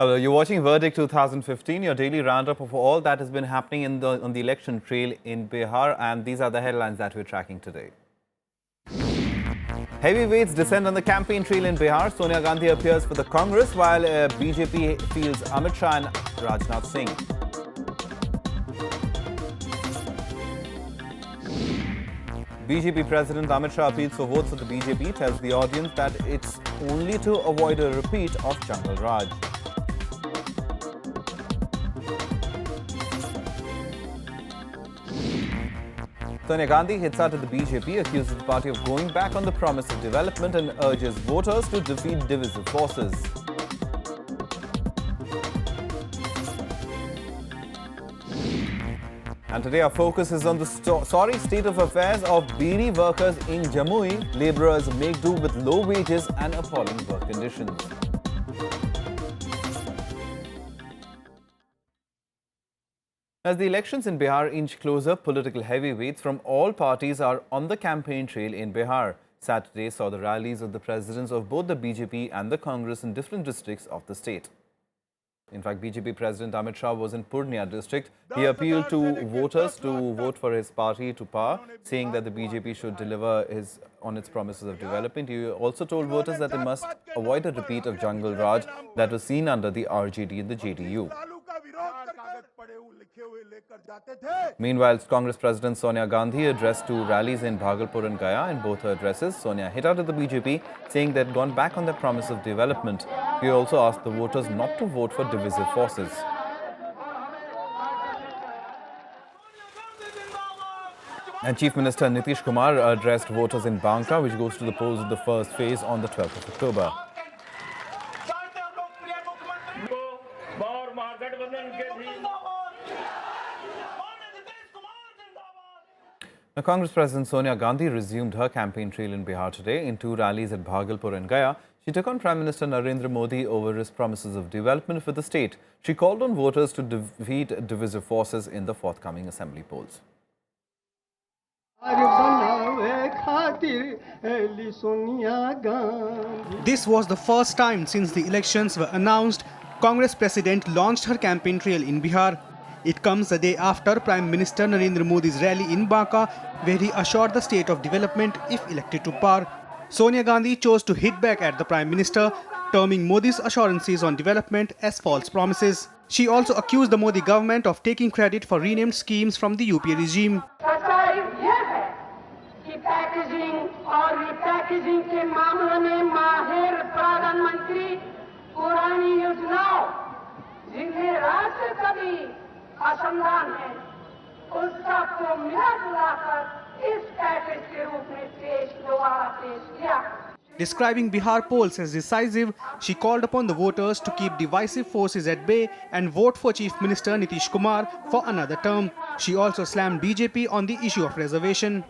Hello, you're watching Verdict 2015, your daily roundup of all that has been happening on the election trail in Bihar, and these are the headlines that we're tracking today. Heavyweights descend on the campaign trail in Bihar. Sonia Gandhi appears for the Congress while BJP fields Amit Shah and Rajnath Singh. BJP President Amit Shah appeals for votes of the BJP, tells the audience that it's only to avoid a repeat of Jungle Raj. Sonia Gandhi hits out at the BJP, accuses the party of going back on the promise of development and urges voters to defeat divisive forces. And today our focus is on the sorry state of affairs of beedi workers in Jamui. Labourers make do with low wages and appalling work conditions. As the elections in Bihar inch closer, political heavyweights from all parties are on the campaign trail in Bihar. Saturday saw the rallies of the presidents of both the BJP and the Congress in different districts of the state. In fact, BJP President Amit Shah was in Purnia district. He appealed to voters to vote for his party to power, saying that the BJP should deliver on its promises of development. He also told voters that they must avoid a repeat of Jungle Raj that was seen under the RJD and the JDU. Meanwhile, Congress President Sonia Gandhi addressed two rallies in Bhagalpur and Gaya. In both her addresses, Sonia hit out at the BJP, saying they'd gone back on their promise of development. She also asked the voters not to vote for divisive forces. And Chief Minister Nitish Kumar addressed voters in Banka, which goes to the polls in the first phase on the 12th of October. Now, Congress President Sonia Gandhi resumed her campaign trail in Bihar today. In two rallies at Bhagalpur and Gaya, she took on Prime Minister Narendra Modi over his promises of development for the state. She called on voters to defeat divisive forces in the forthcoming assembly polls. This was the first time since the elections were announced, Congress President launched her campaign trail in Bihar. It comes a day after Prime Minister Narendra Modi's rally in Banka, where he assured the state of development if elected to power. Sonia Gandhi chose to hit back at the Prime Minister, terming Modi's assurances on development as false promises. She also accused the Modi government of taking credit for renamed schemes from the UPA regime. Describing Bihar polls as decisive, she called upon the voters to keep divisive forces at bay and vote for Chief Minister Nitish Kumar for another term. She also slammed BJP on the issue of reservation.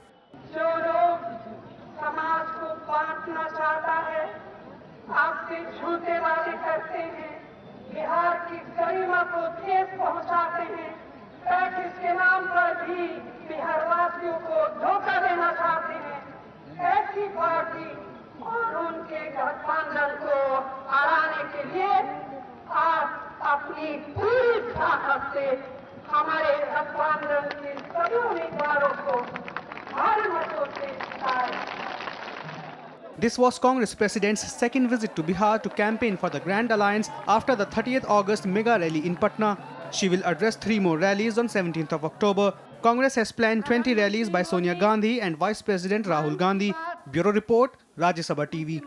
This was Congress President's second visit to Bihar to campaign for the Grand Alliance after the 30th August mega rally in Patna. She will address 3 more rallies on 17th of October. Congress has planned 20 rallies by Sonia Gandhi and Vice President Rahul Gandhi. Bureau Report, Rajya Sabha TV.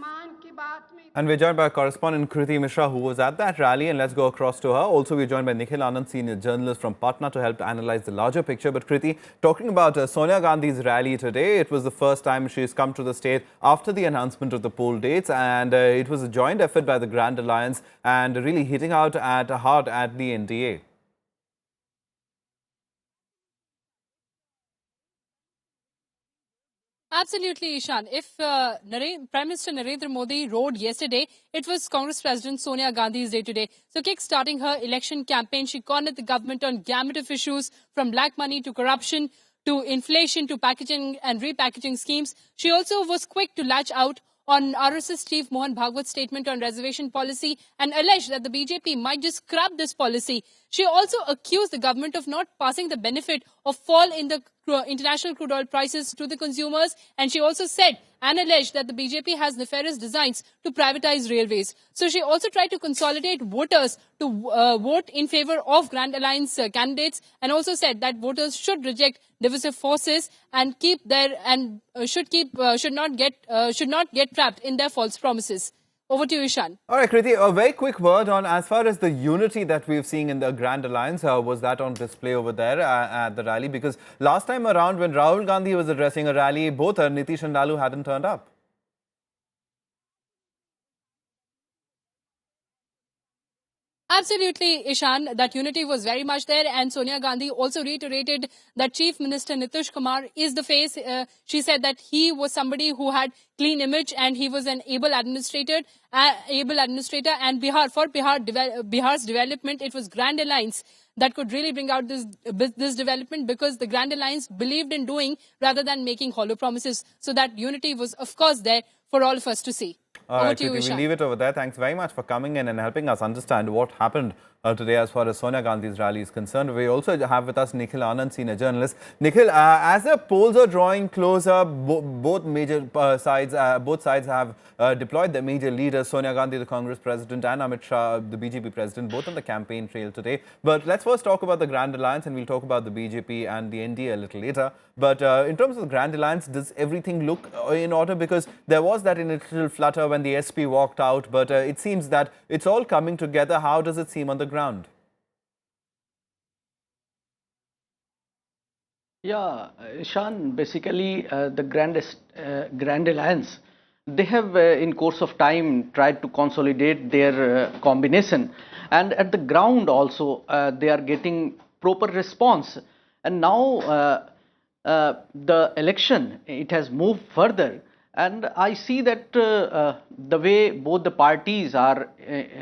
And we're joined by correspondent Kriti Mishra, who was at that rally, and let's go across to her. Also, we're joined by Nikhil Anand, senior journalist from Patna, to help analyze the larger picture. But Kriti, talking about Sonia Gandhi's rally today, it was the first time she's come to the state after the announcement of the poll dates, and it was a joint effort by the Grand Alliance and really hitting out hard at the NDA. Absolutely, Ishan. If Prime Minister Narendra Modi rode yesterday, it was Congress President Sonia Gandhi's day today. So kick-starting her election campaign, she cornered the government on gamut of issues, from black money to corruption to inflation to packaging and repackaging schemes. She also was quick to latch out on RSS chief Mohan Bhagwat's statement on reservation policy and alleged that the BJP might just scrap this policy. She also accused the government of not passing the benefit of fall in the international crude oil prices to the consumers, and she also said and alleged that the BJP has nefarious designs to privatize railways. So she also tried to consolidate voters to vote in favor of Grand Alliance candidates, and also said that voters should reject divisive forces and should not get trapped in their false promises. Over to you, Ishan. All right, Kriti, a very quick word on as far as the unity that we've seen in the Grand Alliance. Was that on display over there at the rally? Because last time around when Rahul Gandhi was addressing a rally, both Nitish and Lalu hadn't turned up. Absolutely, Ishan. That unity was very much there, and Sonia Gandhi also reiterated that Chief Minister Nitish Kumar is the face. She said that he was somebody who had clean image and he was an able administrator. And Bihar's development, it was Grand Alliance that could really bring out this development, because the Grand Alliance believed in doing rather than making hollow promises. So that unity was, of course, there for all of us to see. All right, Kriti, we'll leave it over there. Thanks very much for coming in and helping us understand what happened today as far as Sonia Gandhi's rally is concerned. We also have with us Nikhil Anand, senior journalist. Nikhil, as the polls are drawing closer, both sides have deployed their major leaders, Sonia Gandhi, the Congress president, and Amit Shah, the BJP president, both on the campaign trail today. But let's first talk about the Grand Alliance, and we'll talk about the BJP and the NDA a little later. But in terms of the Grand Alliance, does everything look in order? Because there was that initial flutter when the SP walked out, but it seems that it's all coming together. How does it seem on the ground? Yeah, Ishan, basically the Grand Alliance, they have in course of time tried to consolidate their combination, and at the ground also they are getting proper response. And now the election, it has moved further, and I see that the way both the parties are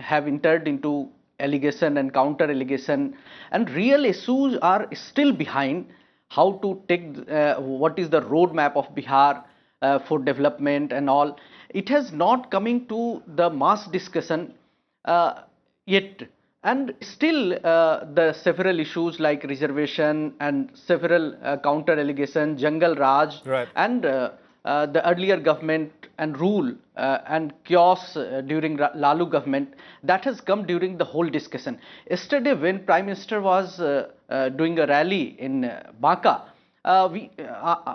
have entered into allegation and counter allegation, and real issues are still behind. How to take what is the roadmap of Bihar for development and all. It has not coming to the mass discussion yet, and still the several issues like reservation and several counter allegation, Jungle Raj, right, and the earlier government and rule and chaos during Lalu government, that has come during the whole discussion. Yesterday when Prime Minister was doing a rally in Banka,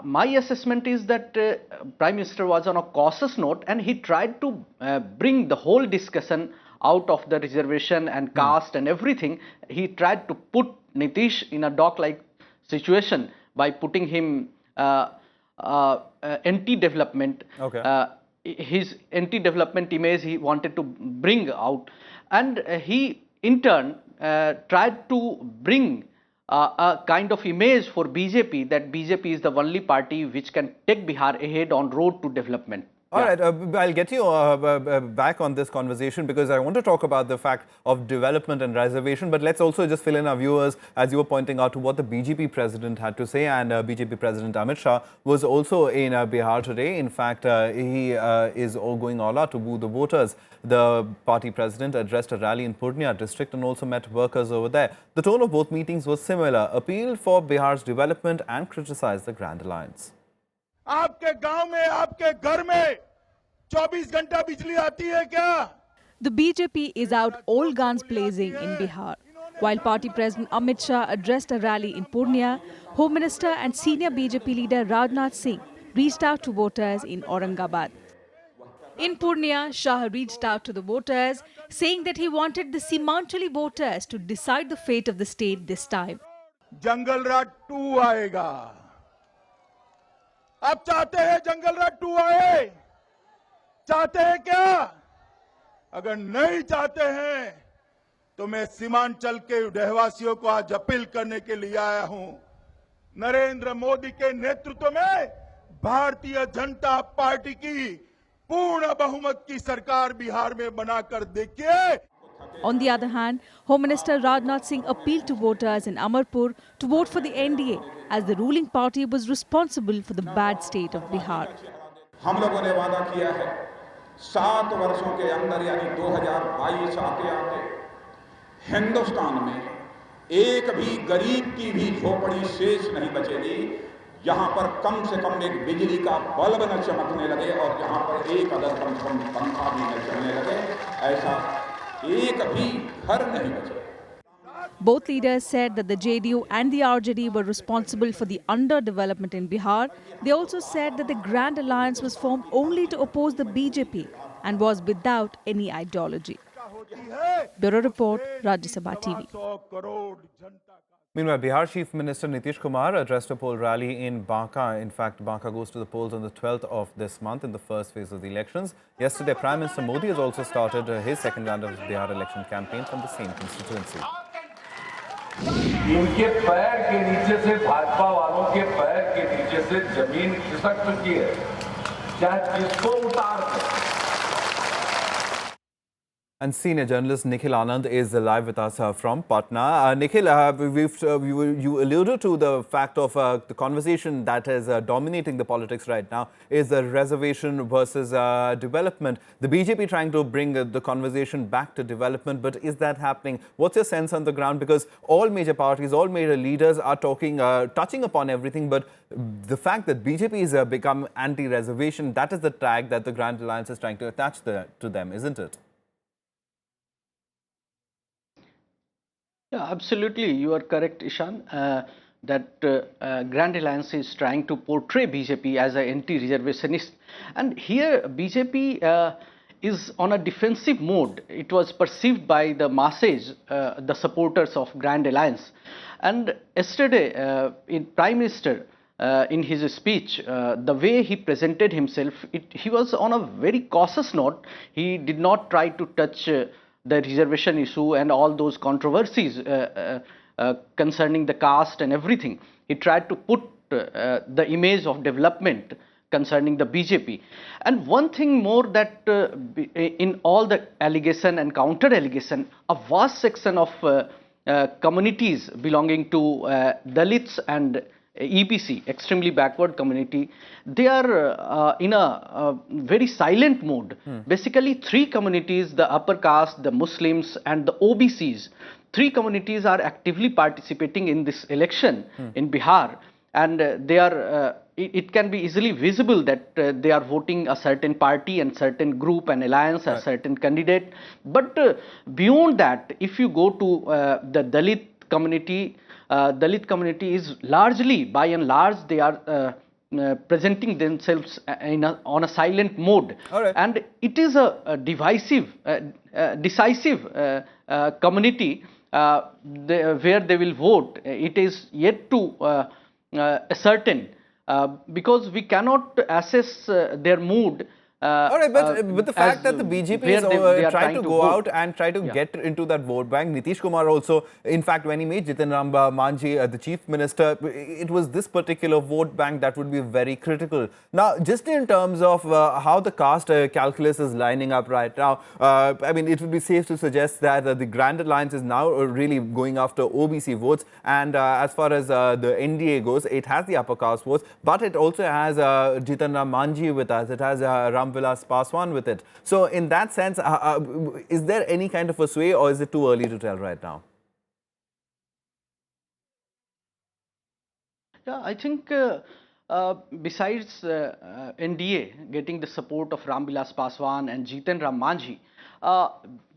my assessment is that Prime Minister was on a cautious note, and he tried to bring the whole discussion out of the reservation and caste and everything. He tried to put Nitish in a dock-like situation by putting him anti-development. Okay. His anti-development image he wanted to bring out, and he in turn tried to bring a kind of image for BJP, that BJP is the only party which can take Bihar ahead on road to development. All right, I'll get you back on this conversation, because I want to talk about the fact of development and reservation. But let's also just fill in our viewers, as you were pointing out, to what the BJP president had to say. And BJP President Amit Shah was also in Bihar today. In fact, he is all going all out to woo the voters. The party president addressed a rally in Purnia district and also met workers over there. The tone of both meetings was similar: appeal for Bihar's development and criticized the Grand Alliance. आपके गांव में, आपके घर में 24 घंटा बिजली आती है क्या? The BJP is out all guns blazing in Bihar. While party president Amit Shah addressed a rally in Purnia, Home Minister and senior BJP leader Rajnath Singh reached out to voters in Aurangabad. In Purnia, Shah reached out to the voters, saying that he wanted the Simantali voters to decide the fate of the state this time. जंगल राज 2 आएगा. आप चाहते हैं जंगल राज 2 आए? चाहते हैं क्या? अगर नहीं चाहते हैं तो मैं सीमांचल के रहवासियों को आज अपील करने के लिए आया हूं. नरेंद्र मोदी के नेतृत्व में भारतीय जनता पार्टी की पूर्ण बहुमत की सरकार बिहार में बनाकर देखिए. On the other hand, Home Minister Rajnath Singh appealed to voters in Amarpur to vote for the NDA, as the ruling party was responsible for the bad state of Bihar. हम लोगों ने वादा किया है 7 वर्षों के अंदर यानी 2022 आते आते हिंदुस्तान में एक भी गरीब की भी झोपड़ी शेष नहीं बचेगी यहाँ पर कम से कम एक बिजली का बल्ब न चमकने लगे और यहाँ पर एक अगर कम से कम पंखा भी न चलने लगे, ऐसा एक भी घर नहीं बचेगा। Both leaders said that the JDU and the RJD were responsible for the underdevelopment in Bihar. They also said that the Grand Alliance was formed only to oppose the BJP and was without any ideology. Bureau Report, Rajya Sabha TV. Meanwhile, Bihar Chief Minister Nitish Kumar addressed a poll rally in Banka. In fact, Banka goes to the polls on the 12th of this month in the first phase of the elections. Yesterday, Prime Minister Modi has also started his second round of Bihar election campaign from the same constituency. इनके पैर के नीचे से भाजपा वालों के पैर के नीचे से जमीन खिसक चुकी है, चाहे किसको उतार दे। And senior journalist Nikhil Anand is live with us from Patna. Nikhil, you alluded to the fact of the conversation that is dominating the politics right now is the reservation versus development. The BJP trying to bring the conversation back to development, but is that happening? What's your sense on the ground? Because all major parties, all major leaders are talking, touching upon everything, but the fact that BJP has become anti-reservation, that is the tag that the Grand Alliance is trying to attach to them, isn't it? Yeah, absolutely. You are correct, Ishan, that Grand Alliance is trying to portray BJP as an anti-reservationist. And here BJP is on a defensive mode. It was perceived by the masses, the supporters of Grand Alliance. And yesterday, in Prime Minister, in his speech, the way he presented himself, he was on a very cautious note. He did not try to touch the reservation issue and all those controversies concerning the caste and everything. He tried to put the image of development concerning the BJP. And one thing more that in all the allegation and counter allegation, a vast section of communities belonging to Dalits and EBC, extremely backward community, they are in a very silent mode. Basically, three communities, the upper caste, the Muslims and the OBCs, three communities are actively participating in this election in Bihar, and they are, it can be easily visible that they are voting a certain party and certain group and alliance, a certain candidate. But beyond that, if you go to the Dalit community is largely, by and large, they are presenting themselves on a silent mode. And it is a decisive community where they will vote. It is yet to ascertain because we cannot assess their mood. All right, but the fact that the BJP is trying to go out and try to get into that vote bank, Nitish Kumar also, in fact, when he made Jitin Ram Manjhi the chief minister, it was this particular vote bank that would be very critical. Now, just in terms of how the caste calculus is lining up right now, I mean, it would be safe to suggest that the Grand Alliance is now really going after OBC votes. And as far as the NDA goes, it has the upper caste votes, but it also has Jitin Ram Manjhi with us. It has Vilas Paswan with it. So in that sense, is there any kind of a sway or is it too early to tell right now? Yeah, I think besides NDA getting the support of Vilas Paswan and Jitin Ram Manjhi,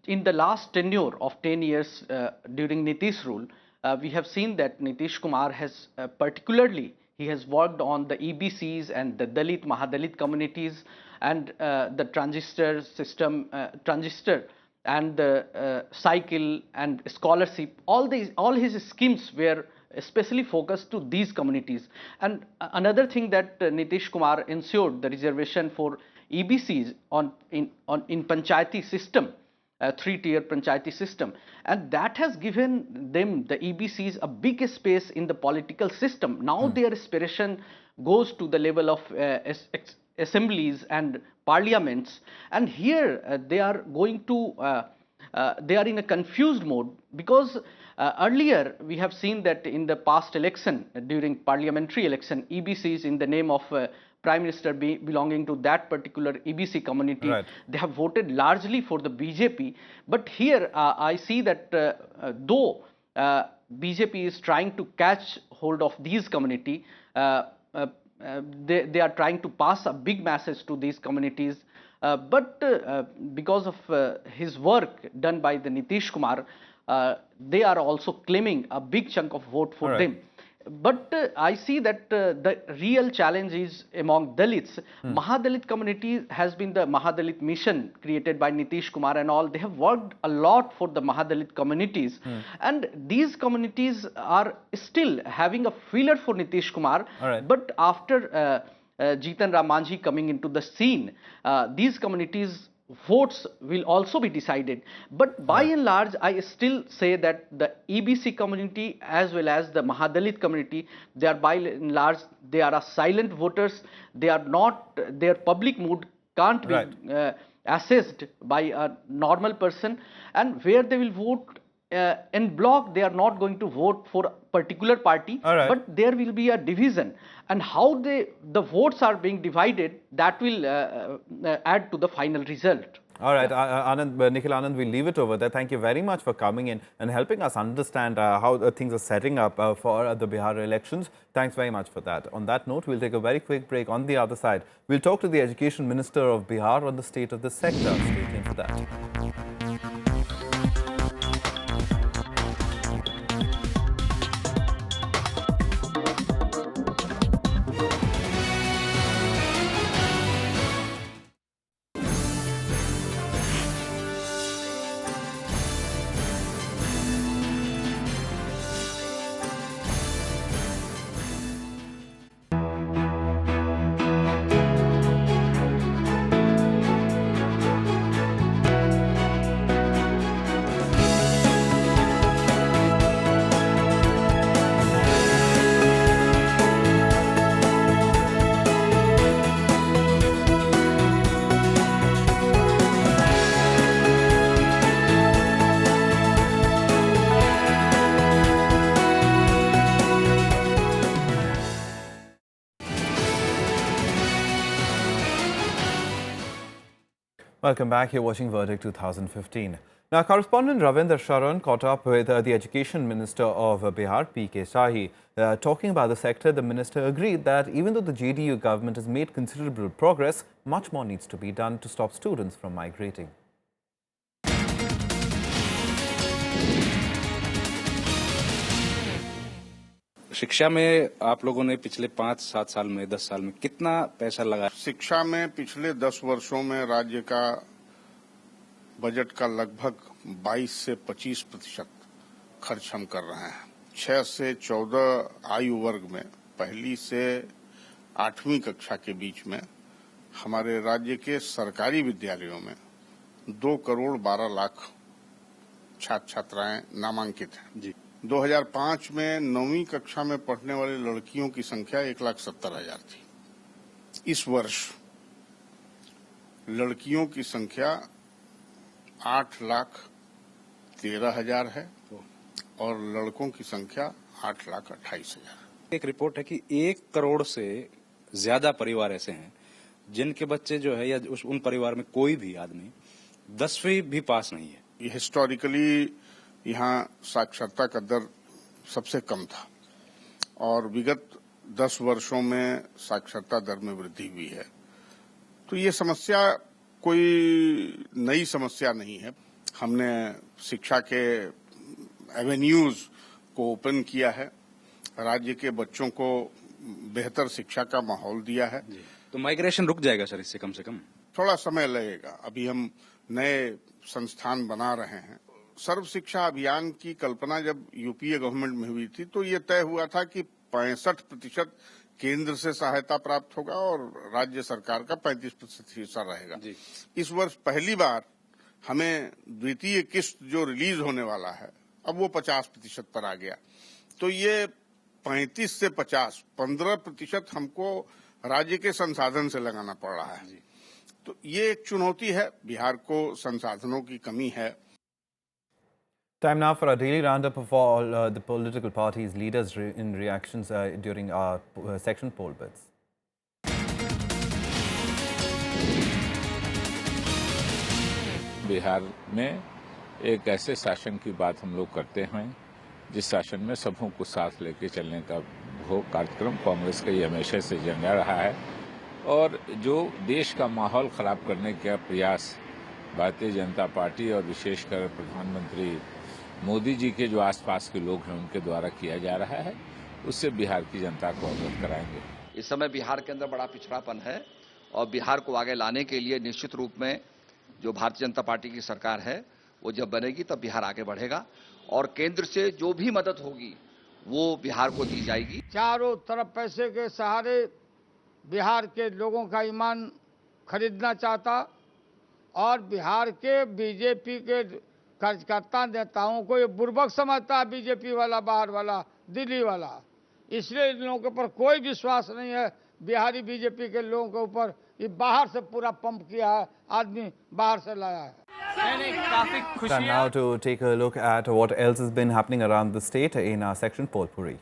in the last tenure of 10 years during Nitish rule, we have seen that Nitish Kumar has particularly, he has worked on the EBCs and the Dalit, Mahadalit communities and the transistor system, and the cycle and scholarship. All his schemes were especially focused to these communities. And another thing that Nitish Kumar ensured the reservation for EBCs in Panchayati system, three-tier Panchayati system, and that has given them, the EBCs, a big space in the political system. Now their aspiration goes to the level of assemblies and parliaments, and here they are going to, they are in a confused mode because earlier we have seen that in the past election, during parliamentary election, EBCs in the name of Prime Minister belonging to that particular EBC community. Right. They have voted largely for the BJP. But here I see that though BJP is trying to catch hold of these community, they are trying to pass a big message to these communities. But because of his work done by the Nitish Kumar, they are also claiming a big chunk of vote for them. But I see that the real challenge is among Dalits. Mahadalit community has been the Mahadalit mission created by Nitish Kumar and all. They have worked a lot for the Mahadalit communities. And these communities are still having a feeler for Nitish Kumar. But after Jitan Ram Manjhi coming into the scene, these communities' votes will also be decided. But by and large, I still say that the EBC community as well as the Mahadalit community, they are by and large, they are silent voters. They are not, their public mood can't be assessed by a normal person. And where they will vote in block, they are not going to vote for a particular party, but there will be a division. And how the votes are being divided, that will add to the final result. All right, Nikhil Anand, we'll leave it over there. Thank you very much for coming in and helping us understand how things are setting up for the Bihar elections. Thanks very much for that. On that note, we'll take a very quick break. On the other side, we'll talk to the Education Minister of Bihar on the state of the sector. Stay tuned for that. Welcome back. You're watching Verdict 2015. Now, correspondent Ravinder Sharan caught up with the Education Minister of Bihar, P.K. Shahi. Talking about the sector, the minister agreed that even though the JDU government has made considerable progress, much more needs to be done to stop students from migrating. शिक्षा में आप लोगों ने पिछले 5-7 साल में 10 साल में कितना पैसा लगाया? शिक्षा में पिछले 10 वर्षों में राज्य का बजट का लगभग 22 से 25% खर्च हम कर रहे हैं। 6 से 14 आयु वर्ग में पहली से 8वीं कक्षा के बीच में हमारे राज्य के सरकारी विद्यालयों में 2 करोड़ 12 लाख छात्र छात्राएं नामांकित हैं। जी 2005 में 9वीं कक्षा में पढ़ने वाली लड़कियों की संख्या 1,70,000 थी। इस वर्ष लड़कियों की संख्या 8,13,000 है और लड़कों की संख्या 8,28,000। एक रिपोर्ट है कि 1 करोड़ से ज्यादा परिवार ऐसे हैं जिनके बच्चे जो है या उन परिवार में कोई भी आदमी 10वीं भी पास नहीं है। हिस्टोरिकली यहाँ साक्षरता का दर सबसे कम था और विगत 10 वर्षों में साक्षरता दर में वृद्धि हुई है। तो ये समस्या कोई नई समस्या नहीं है। हमने शिक्षा के एवेन्यूज को ओपन किया है, राज्य के बच्चों को बेहतर शिक्षा का माहौल दिया है। तो माइग्रेशन रुक जाएगा सर इससे कम से कम? थोड़ा समय लगेगा। अभी हम नए संस्थान बना रहे हैं। सर्व शिक्षा अभियान की कल्पना जब यूपीए गवर्नमेंट में हुई थी तो ये तय हुआ था कि 65% केंद्र से सहायता प्राप्त होगा और राज्य सरकार का 35% हिस्सा रहेगा। इस वर्ष पहली बार हमें द्वितीय किस्त जो रिलीज होने वाला है अब वो 50% पर आ गया। तो ये 35 से 50, 15% हमको राज्य के संसाधन से लगाना पड़ रहा है। तो ये एक चुनौती है, बिहार को संसाधनों की कमी है। Time now for our daily roundup of all the political parties' leaders in reactions during our section poll bits. Bihar में एक ऐसे शासन की बात हम लोग करते हैं जिस शासन में सबों को साथ लेके चलने का वो कार्यक्रम कांग्रेस का ये हमेशा से एजेंडा रहा है। और जो देश का माहौल खराब करने का प्रयास भारतीय जनता पार्टी और विशेषकर प्रधानमंत्री मोदी जी के जो आसपास के लोग हैं उनके द्वारा किया जा रहा है, उससे बिहार की जनता को अवगत कराएंगे। इस समय बिहार के अंदर बड़ा पिछड़ापन है और बिहार को आगे लाने के लिए निश्चित रूप में जो भारतीय जनता पार्टी की सरकार है वो जब बनेगी तब बिहार आगे बढ़ेगा और केंद्र से जो भी मदद होगी वो बिहार को दी जाएगी। चारों तरफ पैसे के सहारे बिहार के लोगों का ईमान खरीदना चाहता और बिहार के बीजेपी के कार्यकर्ता नेताओं को ये बुर्बक समझता है, बीजेपी वाला, बाहर वाला, दिल्ली वाला। इसलिए इन लोगों के ऊपर कोई विश्वास नहीं है बिहारी बीजेपी के लोगों के ऊपर। ये बाहर से पूरा पंप किया है, आदमी बाहर से लाया है। And now to take a look at what else has been happening around the state in our section Potpuri.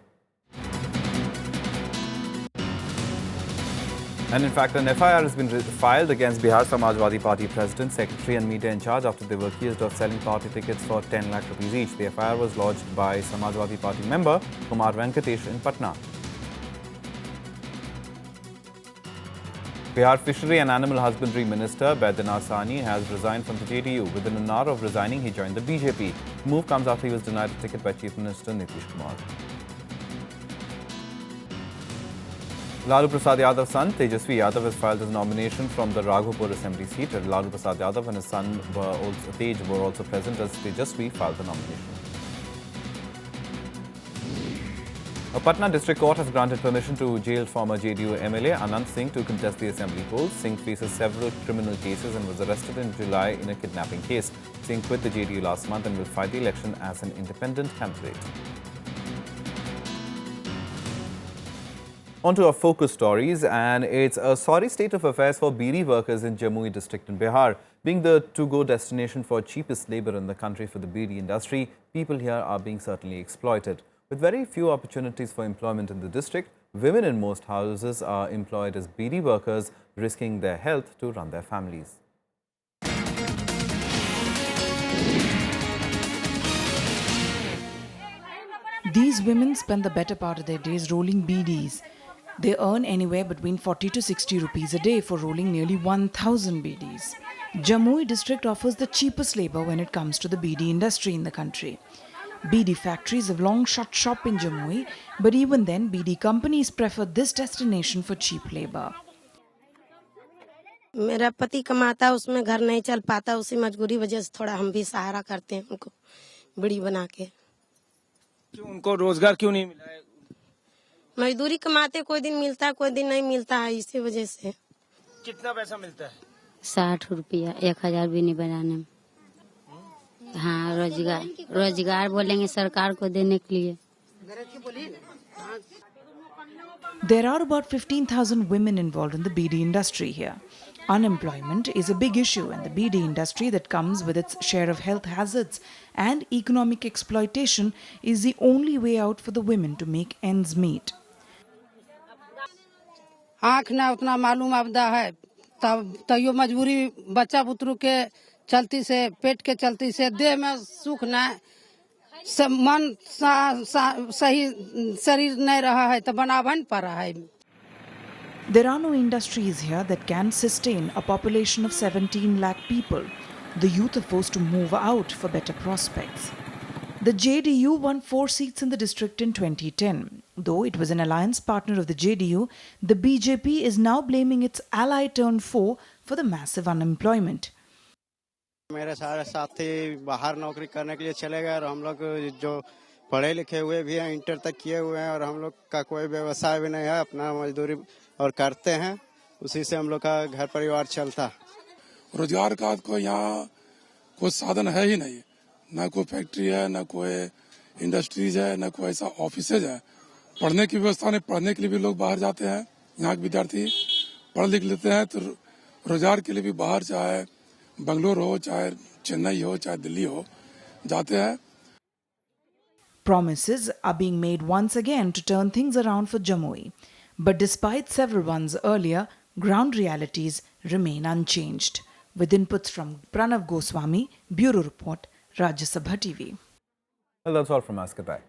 And in fact, an FIR has been filed against Bihar Samajwadi Party President, Secretary and Media in charge after they were accused of selling party tickets for 10 lakh rupees each. The FIR was lodged by Samajwadi Party member Kumar Venkatesh in Patna. Bihar Fishery and Animal Husbandry Minister Baidyanath Sahni has resigned from the JDU. Within an hour of resigning, he joined the BJP. The move comes after he was denied a ticket by Chief Minister Nitish Kumar. Lalu Prasad Yadav's son, Tejasvi Yadav, has filed his nomination from the Raghupur Assembly seat. Lalu Prasad Yadav and his son Tej were also present as Tejasvi filed the nomination. A Patna District Court has granted permission to jailed former JDU MLA Anand Singh to contest the assembly polls. Singh faces several criminal cases and was arrested in July in a kidnapping case. Singh quit the JDU last month and will fight the election as an independent candidate. On to our focus stories, and it's a sorry state of affairs for beedi workers in Jamui district in Bihar. Being the to-go destination for cheapest labour in the country for the beedi industry, people here are being certainly exploited. With very few opportunities for employment in the district, women in most houses are employed as beedi workers, risking their health to run their families. These women spend the better part of their days rolling beedies. They earn anywhere between 40 to 60 rupees a day for rolling nearly 1,000 beedies. Jamui district offers the cheapest labour when it comes to the beedi industry in the country. Beedi factories have long shut shop in Jamui, but even then beedi companies prefer this destination for cheap labour. मेरा पति कमाता है, उसमें घर नहीं चल पाता, उसी मजबूरी वजह से थोड़ा हम भी सहारा करते हैं उनको बीड़ी बना के। क्यों उनको रोजगार क्यों नहीं मिला है? मजदूरी कमाते, कोई दिन मिलता है, कोई दिन नहीं मिलता है, इसी वजह से। कितना पैसा मिलता है? 60 रुपया 1000 भी नहीं बनाने में। हाँ, रोजगार बोलेंगे सरकार को देने के लिए। There are about 15,000 women involved in the beedi industry here. Unemployment is a big issue, and the beedi industry that comes with its share of health hazards and economic exploitation is the only way out for the women to make ends meet. आँख ना उतना मालूम आपदा है, तब मजबूरी बच्चा बुतरू के चलती से, पेट के चलती से, देह में सुख ना, मन सही शरीर नहीं रहा है तो बनावा नहीं पा रहा है। There are no industries here that can sustain a population of 17 lakh people. The youth are forced to move out for better prospects. The JDU won 4 seats in the district in 2010. Though it was an alliance partner of the JDU, the BJP is now blaming its ally turned foe for the massive unemployment. मेरे सारे साथी बाहर नौकरी करने के लिए चले गए और हम लोग जो पढ़े लिखे हुए भी हैं, इंटर तक किए हुए हैं और हम लोग का कोई व्यवसाय भी नहीं है, अपना मजदूरी और करते हैं, उसी से हम लोग का घर परिवार चलता। रोजगार का कोई यहाँ कोई साधन है ही नहीं, ना कोई फैक्ट्री है, ना कोई इंडस्ट्रीज है, ना कोई ऐसा ऑफिसेज है। पढ़ने की व्यवस्था नहीं, पढ़ने के लिए भी लोग बाहर जाते हैं। यहाँ के विद्यार्थी पढ़ लिख लेते हैं तो रोजगार के लिए भी बाहर, चाहे बंगलोर हो, चाहे चेन्नई हो, चाहे दिल्ली हो, जाते हैं। Promises are being made once again to turn things around for Jamui. But despite several ones earlier, ground realities remain unchanged. With inputs from Pranav Goswami, Bureau Report, Rajya Sabha TV. Well, that's all from us. Goodbye.